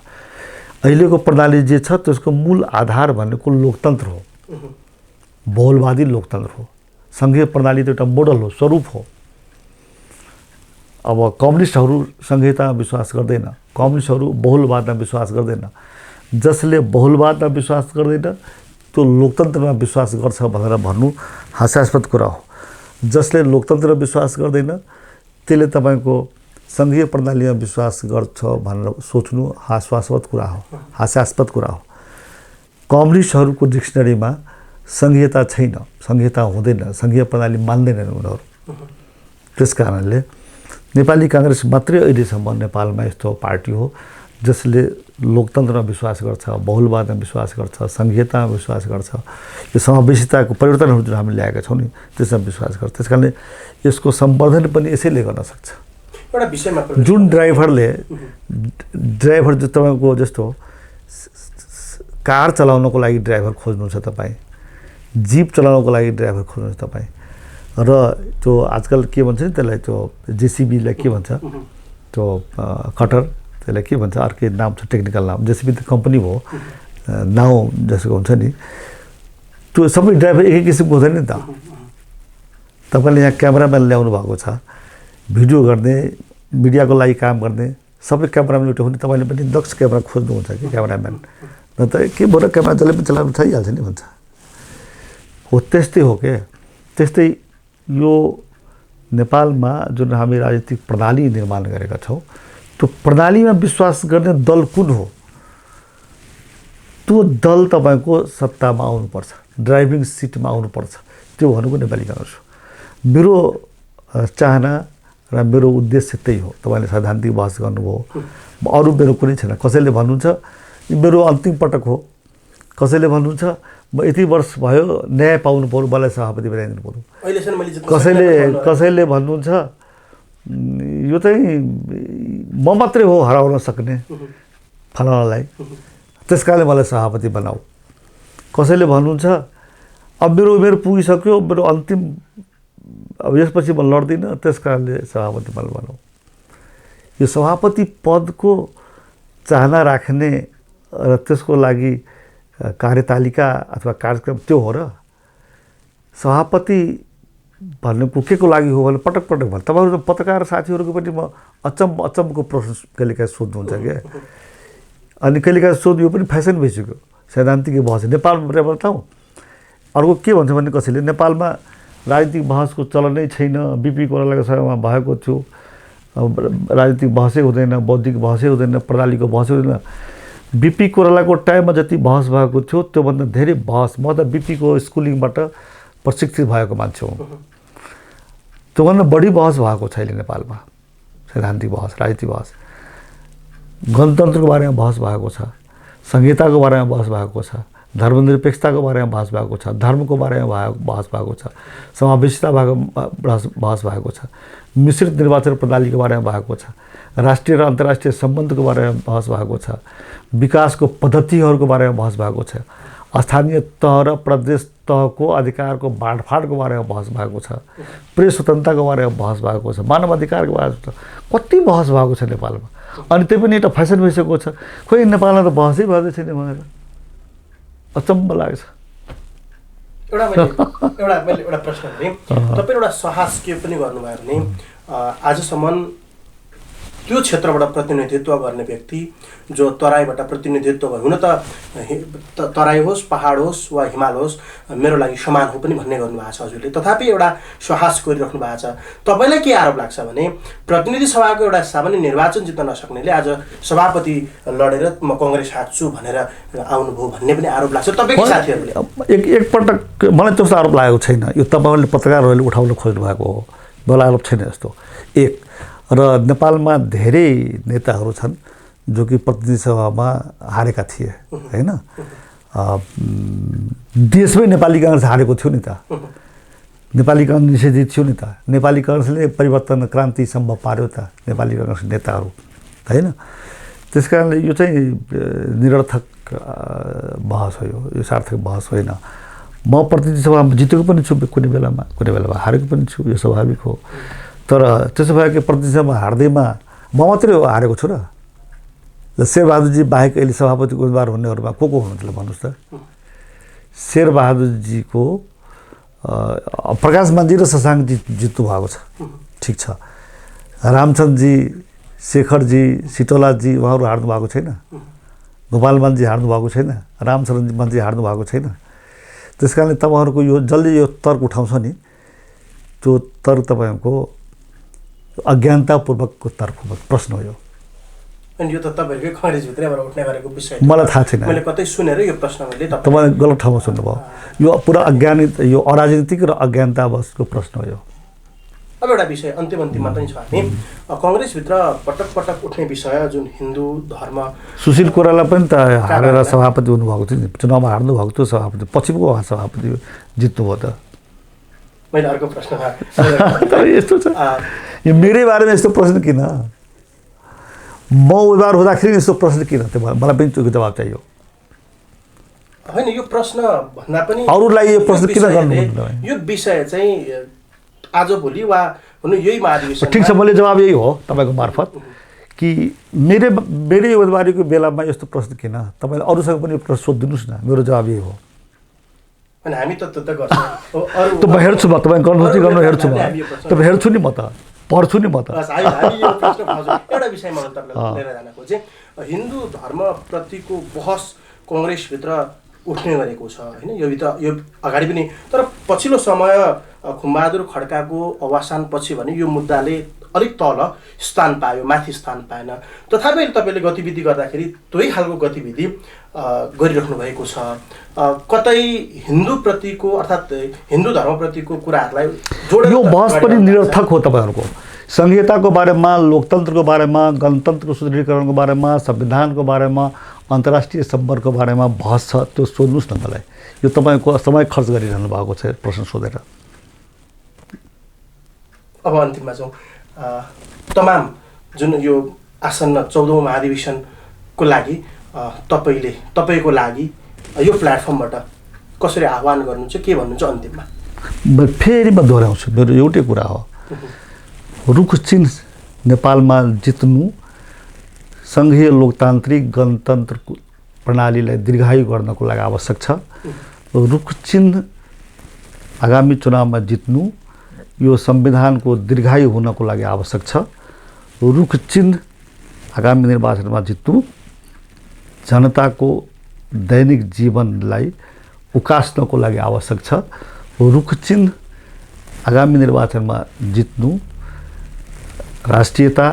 A: अहिलेको प्रणाली जे छ त्यसको मूल आधार भनेको लोकतन्त्र हो। बहुलवादी लोकतन्त्र हो। सङ्घीय प्रणाली त एउटा मोडल हो, स्वरूप हो। अब कम्युनिस्टहरू सङ्घीयतामा विश्वास गर्दैन, कम्युनिस्टहरू बहुलवादमा विश्वास गर्दैन। जसले बहुलवादमा विश्वास गर्दैन त्यो लोकतन्त्रमा विश्वास गर्छ भनेर भन्नु हास्यास्पद कुरा हो। जसले लोकतन्त्रमा विश्वास गर्दैन त्यसले तपाईँको सङ्घीय प्रणालीमा विश्वास गर्छ भनेर सोच्नु हास्यास्पद कुरा हो, हास्यास्पद कुरा हो। कम्युनिस्टहरूको डिक्सनरीमा सङ्घीयता छैन, सङ्घीयता हुँदैन, सङ्घीय प्रणाली मान्दैनन् उनीहरू। त्यस कारणले नेपाली काङ्ग्रेस मात्रै अहिलेसम्म नेपालमा यस्तो पार्टी हो जसले लोकतन्त्रमा विश्वास गर्छ, बहुलवादमा विश्वास गर्छ, सङ्घीयतामा विश्वास गर्छ। यो समावेशिताको परिवर्तनहरू जुन हामीले ल्याएका छौँ नि त्यसमा विश्वास गर्छ। त्यस कारणले यसको सम्वर्धन पनि यसैले गर्न सक्छ।
B: एउटा विषयमा
A: जुन ड्राइभर तपाईँको जस्तो कार चलाउनको लागि ड्राइभर खोज्नुहुन्छ तपाईँ, जीप चलाउनको लागि ड्राइभर खोज्नुहुन्छ तपाईँ, र त्यो आजकल के भन्छ नि त्यसलाई, त्यो जेसिबीलाई के भन्छ, त्यो कटर त्यसलाई के भन्छ, अर्कै नाम छ, टेक्निकल नाम। जेसिबी त कम्पनी हो, नाउ जसको हुन्छ नि, त्यो सबै ड्राइभर एकै किसिमको हुँदैन नि त। तपाईँले यहाँ क्यामेराम्यान ल्याउनु भएको छ, भिडियो गर्ने, मिडियाको लागि काम गर्ने, सबै क्यामेराम्यान एउटा हुने। तपाईँले पनि दक्ष क्यामेरा खोज्नुहुन्छ कि क्यामेराम्यान, न त के भयो क्यामेरा जसले पनि चलाउनु थालिहाल्छ नि भन्छ हो। त्यस्तै हो के। त्यस्तै यो नेपालमा जुन हामी राजनीतिक प्रणाली निर्माण गरेका छौँ त्यो प्रणालीमा विश्वास गर्ने दल कुन हो, त्यो दल तपाईँको सत्तामा आउनुपर्छ, ड्राइभिङ सिटमा आउनुपर्छ। त्यो भनेको नेपाली काङ्ग्रेस हो। मेरो चाहना र मेरो उद्देश्य त्यही हो। तपाईँले सैद्धान्तिक बहस गर्नुभयो, अरू मेरो कुनै छैन। कसैले भन्नुहुन्छ मेरो अन्तिम पटक हो, कसैले भन्नुहुन्छ म यति वर्ष भयो न्याय पाउनु पर्यो, मलाई सभापति बनाइदिनु पर्यो, कसैले भन्नुहुन्छ यो चाहिँ म मात्रै हो हराउन सक्ने फलानालाई, त्यस कारणले मलाई सभापति बनाऊ। कसैले भन्नुहुन्छ अब मेरो उमेर पुगिसक्यो, मेरो अन्तिम, अब यसपछि म लड्दिनँ, त्यस कारणले सभापति मलाई बनाऊ। यो सभापति पदको चाहना राख्ने र त्यसको लागि कार्यतालिका अथवा कार्यक्रम त्यो हो र? सभापति भन्नुको के को लागि हो भने पटक पटक भन्नु। तपाईँहरू पत्रकार साथीहरूको पनि म अचम्मको प्रश्न कहिलेकाहीँ सोध्नुहुन्छ क्या। अनि कहिलेकाहीँ सोध्नु यो पनि फेसन भइसक्यो, सैद्धान्तिक बहस। नेपालमा बताउँ अर्को के भन्छ भने कसैले नेपालमा राजनीतिक बहसको चलनै छैन, बिपी कोइरालाको समयमा भएको थियो, राजनीतिक बहसै हुँदैन, बौद्धिक बहसै हुँदैन, प्रणालीको बहसै हुँदैन। बिपी कोइरालाको टाइममा जति बहस भएको थियो त्योभन्दा धेरै बहस, म त बिपीको स्कुलिङबाट प्रशिक्षित भएको मान्छे हुँ, त्योभन्दा बढी बहस भएको छैन नेपालमा। सैद्धान्तिक बहस, राजनीतिक बहस, गणतन्त्रको बारेमा बहस भएको छ, संहिताको बारेमा बहस भएको छ, धर्मनिरपेक्षताको बारेमा बहस भएको छ, धर्मको बारेमा बहस भएको छ, समावेशिता भएको बहस भएको छ, मिश्रित निर्वाचन प्रणालीको बारेमा भएको छ, राष्ट्रिय र अन्तर्राष्ट्रिय सम्बन्धको बारेमा बहस भएको छ, विकासको पद्धतिहरूको बारेमा बहस भएको छ, स्थानीय तह र प्रदेश तहको अधिकारको बाँडफाँडको बारेमा बहस भएको छ, प्रेस स्वतन्त्रताको बारेमा बहस भएको छ, मानव अधिकारको बारेमा कति बहस भएको छ नेपालमा। अनि त्यही पनि एउटा फेसन भइसकेको छ, खोइ नेपालमा त बहसै भएकै छैन भनेर अचम्म लाग्छ।
B: एउटा प्रश्न भने तपाईँ एउटा साहस के पनि गर्नुभयो भने आजसम्म त्यो क्षेत्रबाट प्रतिनिधित्व गर्ने व्यक्ति जो तराईबाट प्रतिनिधित्व भयो, हुन त तराई होस्, पहाड होस् वा हिमाल होस्, मेरो लागि समान हो पनि भन्ने गर्नुभएको छ हजुरले, तथापि एउटा साहस गरिराख्नु भएको छ। तपाईँलाई के आरोप लाग्छ भने प्रतिनिधि सभाको एउटा सामान्य निर्वाचन जित्न नसक्नेले आज सभापति लडेर म कङ्ग्रेस हाच्छु भनेर आउनुभयो भन्ने पनि आरोप लाग्छ तपाईँको साथीहरूले?
A: एकपटक मलाई त्यस्तो आरोप लागेको छैन। यो तपाईँहरूले पत्रकारहरूले उठाउन खोज्नु भएको हो, मलाई आरोप छैन यस्तो। एक र नेपालमा धेरै नेताहरू छन् जो कि प्रतिनिधि सभामा हारेका थिए हैन। देशमै नेपाली काङ्ग्रेस हारेको थियो नि त, नेपाली काङ्ग्रेस निषेधित थियो नि त, नेपाली काङ्ग्रेसले परिवर्तन क्रान्ति सम्भव पार्यो त नेपाली काङ्ग्रेस नेताहरू हैन। त्यस कारणले यो चाहिँ निरर्थक बहस हो, यो सार्थक बहस होइन। म प्रतिनिधि सभामा जितेको पनि छु, कुनै बेलामा हारेको पनि छु, यो स्वाभाविक हो। तर त्यसो भयो कि प्रतिनिधि सभामा हार्दैमा म मात्रै हारेको छु र? शेरबहादुरजी बाहेक अहिले सभापति उम्मेदवार हुनेहरूमा को हुनुहुन्छ भन्नुहोस् त? शेरबहादुरजीको प्रकाशमानजी र शशाङ्कजी जित्नु भएको छ, ठिक छ। रामचन्दजी, शेखरजी, सिटोलाजी उहाँहरू हार्नु भएको छैन, गोपालमानजी हार्नु भएको छैन, रामचरणजी हार्नु भएको छैन। त्यस कारणले तपाईँहरूको यो जसले यो तर्क उठाउँछ नि, त्यो तर्क तपाईँहरूको अज्ञानतापूर्वकको तर्क प्रश्न हो। यो
B: अनि यो त तपाईँहरूकै कङ्ग्रेसभित्रैबाट उठ्ने गरेको विषय,
A: मलाई थाहा छैन,
B: मैले कतै सुनेर यो प्रश्न मैले
A: तपाईँले गलत ठाउँमा सुन्नुभयो। यो पुरा अज्ञानित, यो अराजनीतिक र अज्ञानतावशको प्रश्न हो यो।
B: अब एउटा विषय अन्तिममा पनि छ, हामी कङ्ग्रेसभित्र पटक पटक उठ्ने विषय जुन हिन्दू धर्म।
A: सुशील कोइराला पनि त हारेर सभापति हुनुभएको थियो नि, चुनावमा हार्नु भएको थियो सभापति, पछि पो उहाँ सभापति जित्नुभयो त।
B: मैले अर्को प्रश्न
A: यस्तो छ, यो मेरै बारेमा यस्तो प्रश्न किन, म उम्मेदवार हुँदाखेरि यस्तो प्रश्न किन, त्यो मलाई पनि त्यो जवाब चाहियो।
B: होइन, यो प्रश्न भन्दा पनि
A: अरूलाई यो प्रश्न किन गर्नु,
B: यो विषय चाहिँ आज भोलि वा हुनु यही महाधिवेशन।
A: ठिक छ, मैले जवाब यही हो तपाईँको मार्फत कि मेरै उम्मेदवारीको बेलामा यस्तो प्रश्न किन, तपाईँले अरूसँग पनि प्रश्न सोधिदिनुहोस् न, मेरो जवाब यही हो।
B: अनि हामी त गर्छौँ,
A: त म हेर्छु, म तपाईँ गर्नुहोस् कि गर्नु हेर्छु, म तपाईँ हेर्छु नि, म त पढ्छु नि, म त।
B: एउटा विषयमा तपाईँलाई लिएर जान खोजेँ, हिन्दू धर्मप्रतिको बहस कङ्ग्रेसभित्र उठ्ने गरेको छ होइन, यो अगाडि पनि। तर पछिल्लो समय खुमबहादुर खड्काको अवसानपछि भने यो मुद्दाले अलिक तल स्थान पायो, माथि स्थान पाएन। तथापि तपाईँले गतिविधि गर्दाखेरि त्यही खालको गतिविधि गरिराख्नु भएको छ। कतै हिन्दूप्रतिको अर्थात् हिन्दू धर्मप्रतिको कुराहरूलाई जोडेर
A: यो बहस पनि निरर्थक हो। तपाईँहरूको संहिताको बारेमा, लोकतन्त्रको बारेमा, गणतन्त्रको सुदृढीकरणको बारेमा, संविधानको बारेमा, अन्तर्राष्ट्रिय सम्पर्कको बारेमा बहस छ, त्यो सोध्नुहोस् न मलाई। यो तपाईँको समय खर्च गरिरहनु भएको छ प्रश्न सोधेर।
B: अब अन्तिममा जाउँ, तमाम जुन यो आसन्न 14औं महाधिवेशनको लागि तपाईँको लागि यो प्लेटफर्मबाट कसरी आह्वान गर्नुहुन्छ, के भन्नुहुन्छ अन्तिममा?
A: फेरि म दोहोऱ्याउँछु, मेरो एउटै कुरा हो, रुख चिन्ह नेपालमा जित्नु सङ्घीय लोकतान्त्रिक गणतन्त्र प्रणालीलाई दीर्घायु गर्नको लागि आवश्यक छ। रुख चिन्ह आगामी चुनावमा जित्नु यो संविधानको दीर्घायु हुनको लागि आवश्यक छ। रुख चिन्ह आगामी निर्वाचनमा जित्नु जनताको दैनिक जीवनलाई उकास्नको लागि आवश्यक छ। रुख चिन्ह आगामी निर्वाचनमा जित्नु राष्ट्रियता,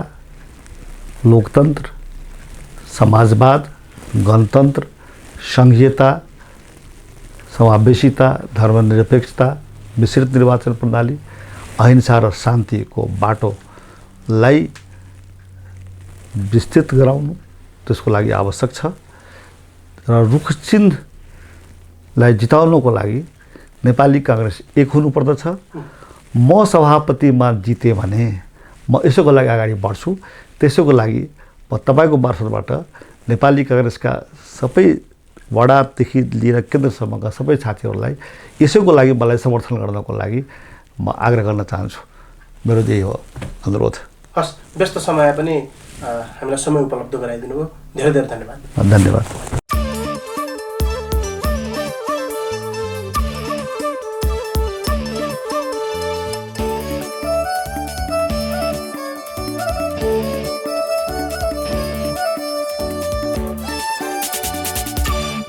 A: लोकतन्त्र, समाजवाद, गणतन्त्र, सङ्घीयता, समावेशिता, धर्मनिरपेक्षता, मिश्रित निर्वाचन प्रणाली, अहिंसा र शान्तिको बाटोलाई विस्तृत गराउनु त्यसको लागि आवश्यक छ। र रुख चिन्हलाई जिताउनको लागि नेपाली काङ्ग्रेस एक हुनुपर्दछ। म सभापतिमा जितेँ भने म यसोको लागि अगाडि बढ्छु। त्यसोको लागि म तपाईँको मार्फतबाट नेपाली काङ्ग्रेसका सबै वडादेखि लिएर केन्द्रसम्मका सबै साथीहरूलाई यसोको लागि मलाई समर्थन गर्नको लागि म आग्रह गर्न चाहन्छु। मेरो यही हो अनुरोध।
B: हस्, व्यस्त समय पनि हामीलाई समय उपलब्ध गराइदिनु भयो, धेरै धेरै धन्यवाद।
A: धन्यवाद।